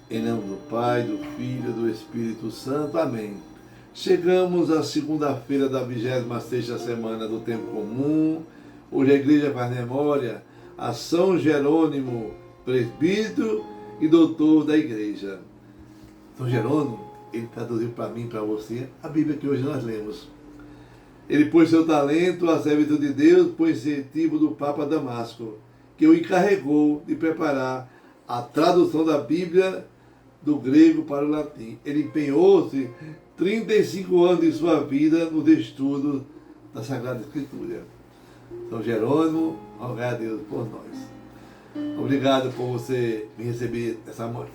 Em nome do Pai, do Filho e do Espírito Santo. Amém. Chegamos à segunda-feira da 26ª semana do Tempo Comum. Hoje a igreja faz memória a São Jerônimo, presbítero e doutor da igreja. São Jerônimo, ele traduziu para mim e para você a Bíblia que hoje nós lemos. Ele pôs seu talento a serviço de Deus por incentivo do Papa Damasco, que o encarregou de preparar a tradução da Bíblia do grego para o latim. Ele empenhou-se 35 anos de sua vida nos estudos da Sagrada Escritura. São Jerônimo, rogai a Deus por nós. Obrigado por você me receber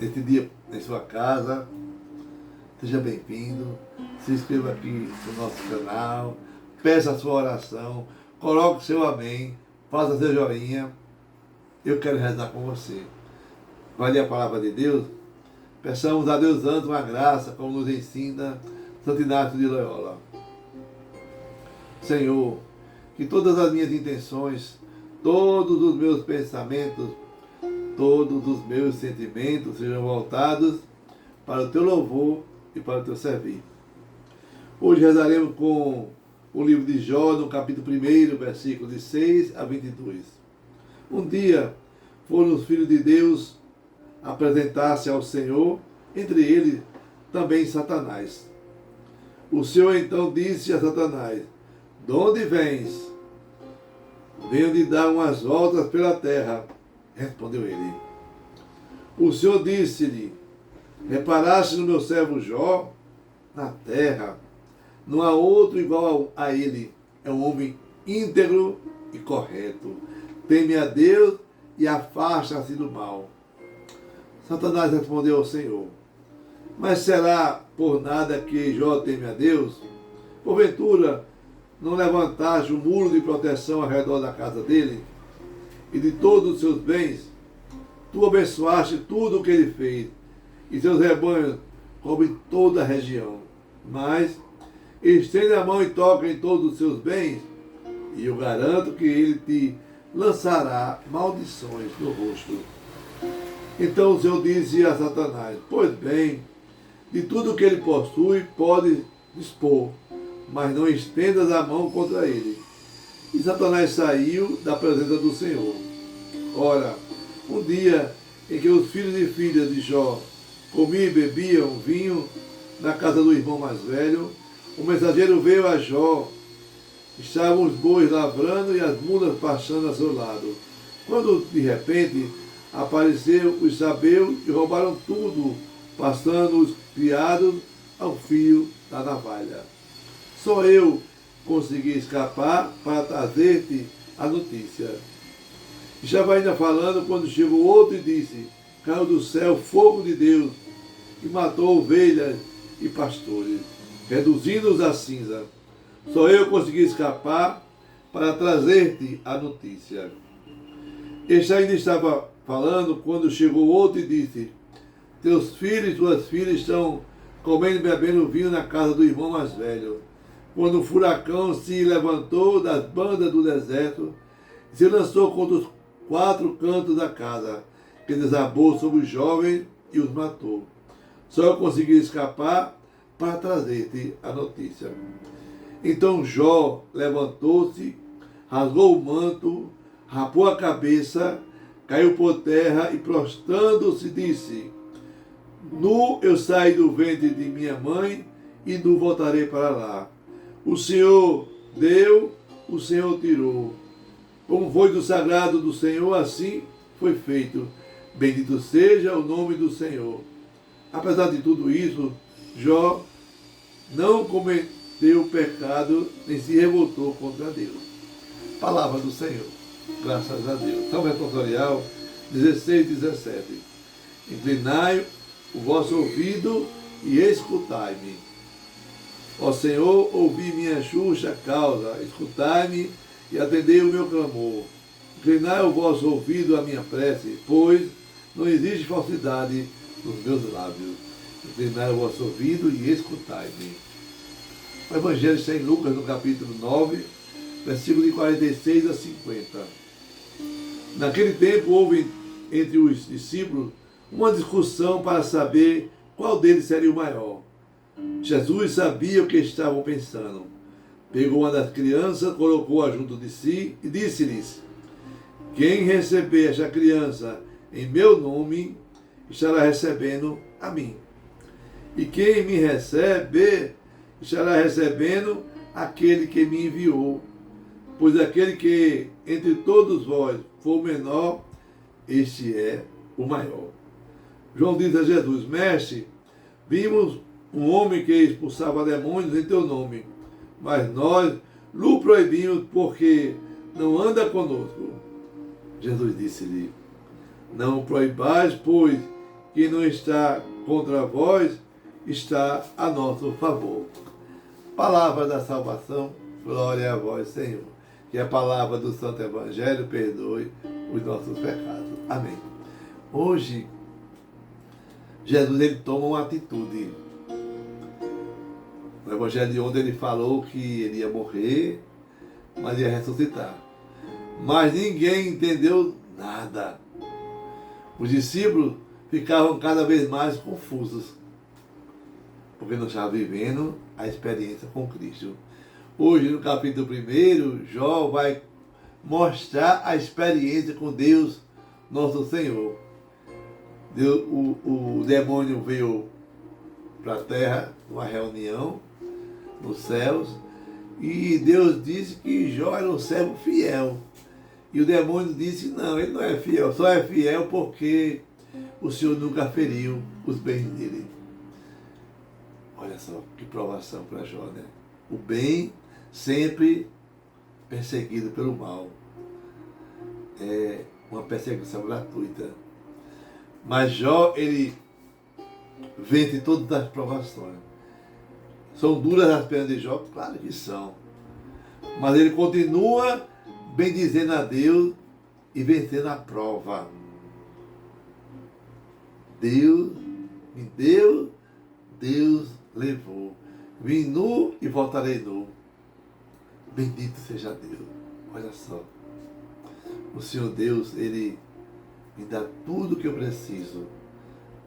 esse dia em sua casa. Seja bem-vindo. Se inscreva aqui no nosso canal. Peça a sua oração. Coloque seu amém. Faça seu joinha. Eu quero rezar com você. Vai ler a palavra de Deus? Peçamos a Deus Santo uma graça, como nos ensina Santo Inácio de Loyola. Senhor, que todas as minhas intenções, todos os meus pensamentos, todos os meus sentimentos sejam voltados para o teu louvor e para o teu servir. Hoje rezaremos com o livro de Jó, no capítulo 1, versículos de 6 a 22. Um dia foram os filhos de Deus apresentar-se ao Senhor, entre eles também Satanás. O Senhor então disse a Satanás: de onde vens? Venho de dar umas voltas pela terra, respondeu ele. O Senhor disse-lhe: reparaste no meu servo Jó? Na terra não há outro igual a ele, é um homem íntegro e correto, teme a Deus e afasta-se do mal. Satanás respondeu ao Senhor: mas será por nada que Jó teme a Deus? Porventura, não levantaste um muro de proteção ao redor da casa dele e de todos os seus bens? Tu abençoaste tudo o que ele fez, e seus rebanhos cobrem toda a região. Mas estende a mão e toca em todos os seus bens, e eu garanto que ele te lançará maldições no rosto. Então o Senhor disse a Satanás: pois bem, de tudo que ele possui pode dispor, mas não estendas a mão contra ele. E Satanás saiu da presença do Senhor. Ora, um dia em que os filhos e filhas de Jó comiam e bebiam vinho na casa do irmão mais velho, o mensageiro veio a Jó. Estavam os bois lavrando e as mulas pastando a seu lado, quando de repente apareceu os sabeus e roubaram tudo, passando os criados ao fio da navalha. Só eu consegui escapar para trazer-te a notícia. Estava ainda falando quando chegou outro e disse: caiu do céu fogo de Deus e matou ovelhas e pastores, reduzindo-os a cinza. Só eu consegui escapar para trazer-te a notícia. Este ainda estava falando quando chegou outro e disse: teus filhos e tuas filhas estão comendo e bebendo vinho na casa do irmão mais velho. Quando o furacão se levantou das bandas do deserto e se lançou contra os 4 cantos da casa, que desabou sobre os jovens e os matou. Só eu consegui escapar para trazer-te a notícia. Então Jó levantou-se, rasgou o manto, rapou a cabeça, caiu por terra e, prostrando-se, disse: nu eu saí do ventre de minha mãe e nu voltarei para lá. O Senhor deu, o Senhor tirou. Como foi do sagrado do Senhor, assim foi feito. Bendito seja o nome do Senhor. Apesar de tudo isso, Jó não cometeu pecado nem se revoltou contra Deus. Palavra do Senhor. Graças a Deus. Salmo responsorial 16, 17. Inclinai o vosso ouvido e escutai-me. Ó Senhor, ouvi minha justa causa, escutai-me e atendei o meu clamor. Inclinai o vosso ouvido à minha prece, pois não existe falsidade nos meus lábios. Inclinai o vosso ouvido e escutai-me. O Evangelho está em Lucas, no capítulo 9, versículo de 46 a 50. Naquele tempo houve entre os discípulos uma discussão para saber qual deles seria o maior. Jesus sabia o que estavam pensando. Pegou uma das crianças, colocou-a junto de si e disse-lhes: quem receber esta criança em meu nome, estará recebendo a mim. E quem me recebe, estará recebendo aquele que me enviou. Pois aquele que entre todos vós for o menor, este é o maior. João diz a Jesus: mestre, vimos um homem que expulsava demônios em teu nome, mas nós lhe proibimos porque não anda conosco. Jesus disse-lhe: não o proibais, pois quem não está contra vós está a nosso favor. Palavra da salvação, glória a vós, Senhor. Que a palavra do Santo Evangelho perdoe os nossos pecados. Amém. Hoje, Jesus ele toma uma atitude. No Evangelho de ontem ele falou que ele ia morrer, mas ia ressuscitar. Mas ninguém entendeu nada. Os discípulos ficavam cada vez mais confusos, porque não estavam vivendo a experiência com Cristo. Hoje, no capítulo 1, Jó vai mostrar a experiência com Deus, nosso Senhor. O demônio veio para a terra, numa reunião nos céus, e Deus disse que Jó era um servo fiel. E o demônio disse: não, ele não é fiel, só é fiel porque o Senhor nunca feriu os bens dele. Olha só que provação para Jó, né? O bem sempre perseguido pelo mal. É uma perseguição gratuita. Mas Jó, ele vence todas as provações. São duras as penas de Jó? Claro que são. Mas ele continua bendizendo a Deus e vencendo a prova. Deus me deu, Deus levou. Vim nu e voltarei nu. Bendito seja Deus. Olha só. O Senhor Deus, Ele me dá tudo o que eu preciso,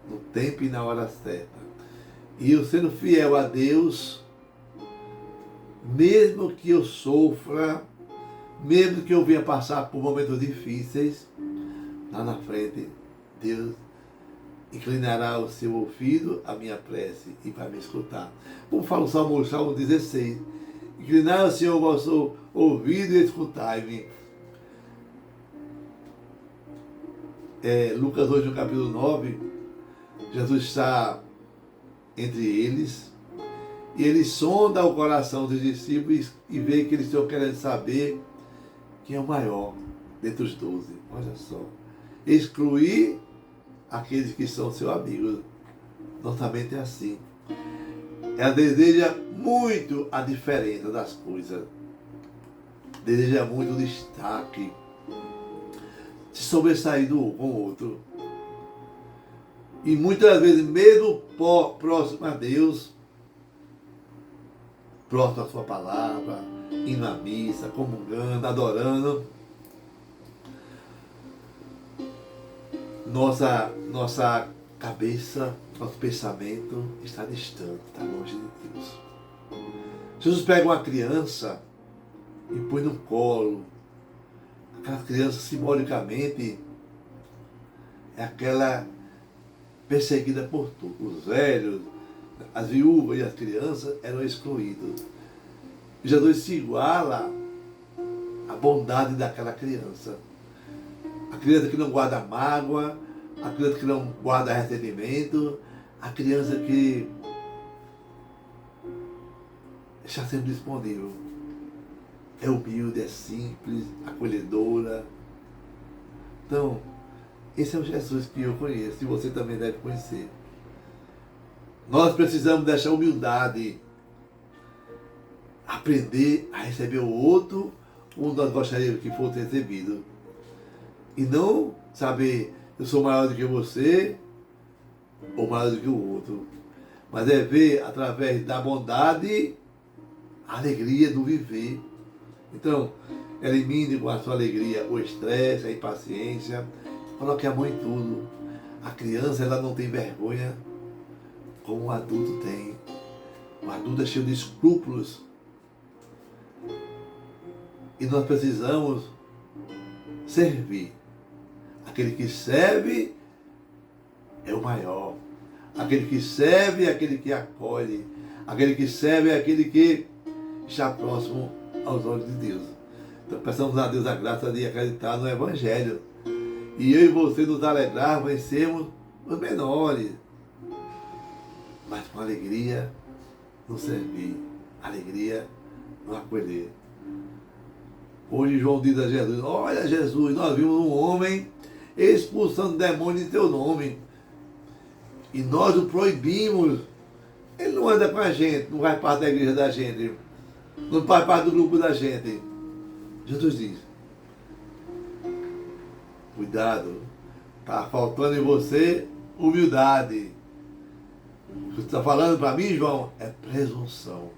no tempo e na hora certa. E eu sendo fiel a Deus, mesmo que eu sofra, mesmo que eu venha passar por momentos difíceis, lá na frente, Deus inclinará o seu ouvido à minha prece e vai me escutar. Como fala o Salmo 16, inclinar o Senhor o vosso ouvido e escutai-me. Lucas 8, no capítulo 9, Jesus está entre eles e ele sonda o coração dos discípulos e vê que eles estão querendo saber quem é o maior dentre os 12. Olha só. Excluir aqueles que são seus amigos. Nossa mente é assim. Ela deseja muito a diferença das coisas. Deseja muito o destaque. Se sobressair com o outro. E muitas vezes, mesmo próximo a Deus, próximo à sua palavra, indo à missa, comungando, adorando, nossa cabeça, nosso pensamento está distante, está longe de Deus. Jesus pega uma criança e põe no colo. Aquela criança, simbolicamente, é aquela perseguida por todos. Os velhos, as viúvas e as crianças eram excluídos. E Jesus se iguala à bondade daquela criança. A criança que não guarda mágoa, a criança que não guarda ressentimento, a criança que está sempre disponível. É humilde, é simples, acolhedora. Então, esse é o Jesus que eu conheço e você também deve conhecer. Nós precisamos dessa humildade. Aprender a receber o outro como nós gostaríamos que fosse recebido. E não saber, eu sou maior do que você ou maior do que o outro. Mas é ver através da bondade a alegria do viver. Então, elimine com a sua alegria o estresse, a impaciência. Coloque amor em tudo. A criança, ela não tem vergonha como o adulto tem. O adulto é cheio de escrúpulos. E nós precisamos servir. Aquele que serve é o maior. Aquele que serve é aquele que acolhe. Aquele que serve é aquele que está próximo aos olhos de Deus. Então peçamos a Deus a graça de acreditar no Evangelho. E eu e você nos alegrar, vencermos os menores. Mas com alegria nos servir. Alegria nos acolher. Hoje João diz a Jesus: olha Jesus, nós vimos um homem expulsando demônios em teu nome. E nós o proibimos. Ele não anda com a gente, não vai parte da igreja da gente, não faz parte do grupo da gente. Jesus diz: cuidado, está faltando em você humildade. O que você está falando para mim, João, é presunção.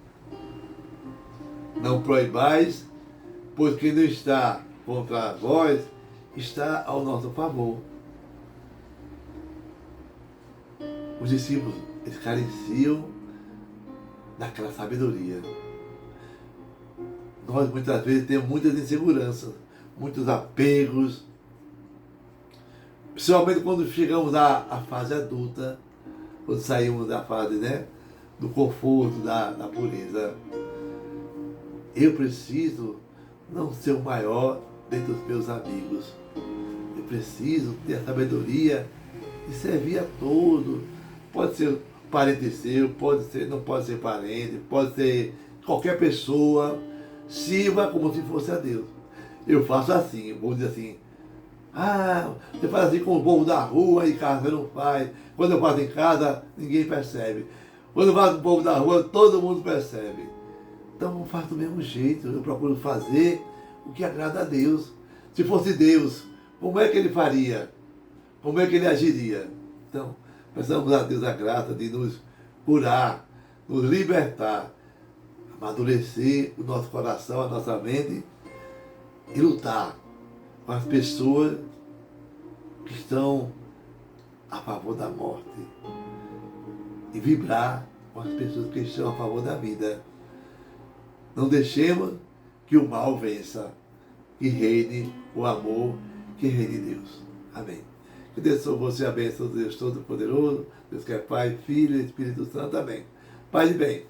Não proibais, pois quem não está contra vós está ao nosso favor. Os discípulos, eles careciam daquela sabedoria. Nós muitas vezes temos muitas inseguranças, muitos apegos, principalmente quando chegamos à fase adulta, quando saímos da fase, né, do conforto, da pureza. Eu preciso não ser o maior dentre os meus amigos. Eu preciso ter a sabedoria de servir a todos. Pode ser parente seu, não pode ser parente, pode ser qualquer pessoa. Sirva como se fosse a Deus. Eu faço assim, vou dizer assim: você faz assim com o povo da rua, em casa você não faz. Quando eu faço em casa, ninguém percebe. Quando eu faço com o povo da rua, todo mundo percebe. Então eu faço do mesmo jeito, eu procuro fazer o que agrada a Deus. Se fosse Deus, como é que ele faria? Como é que ele agiria? Então, peçamos a Deus a graça de nos curar, nos libertar, amadurecer o nosso coração, a nossa mente e lutar com as pessoas que estão a favor da morte e vibrar com as pessoas que estão a favor da vida. Não deixemos que o mal vença, que reine o amor, que reine Deus. Amém. Que Deus sobre você a bênção do Deus Todo-Poderoso, Deus que é Pai, Filho e Espírito Santo. Amém. Pai de bem.